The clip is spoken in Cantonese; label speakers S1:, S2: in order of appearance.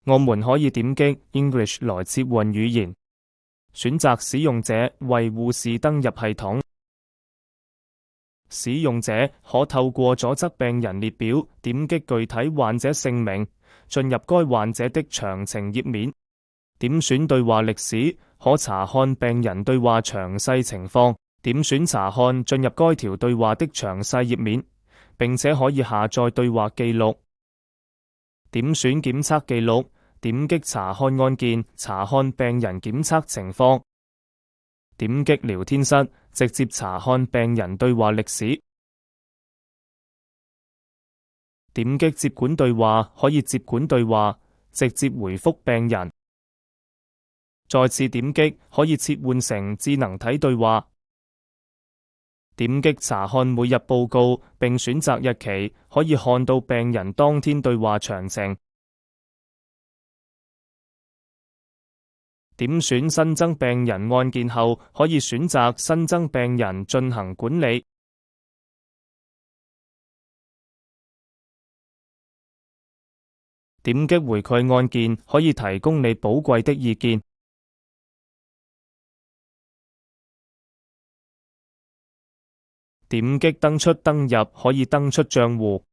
S1: 我們可以點擊 English 來切換語言，選擇使用者為護士登入系統。使用者可透過左側病人列表點擊具體患者姓名，進入該患者的詳情頁面。點選對話歷史，可查看病人對話詳細情況。點選查看進入該條對話的詳細頁面，並且可以下載對話記錄。點選檢測記錄，點擊查看案件，查看病人檢測情況。點擊聊天室，直接查看病人對話歷史。點擊接管對話，可以接管對話，直接回覆病人。再次點擊，可以切換成智能體對話。點擊查看每日報告，並選擇日期，可以看到病人當天對話詳情。點選新增病人案件後，可以選擇新增病人進行管理。點擊回饋案件，可以提供你寶貴的意見。點擊登出登入，可以登出賬戶。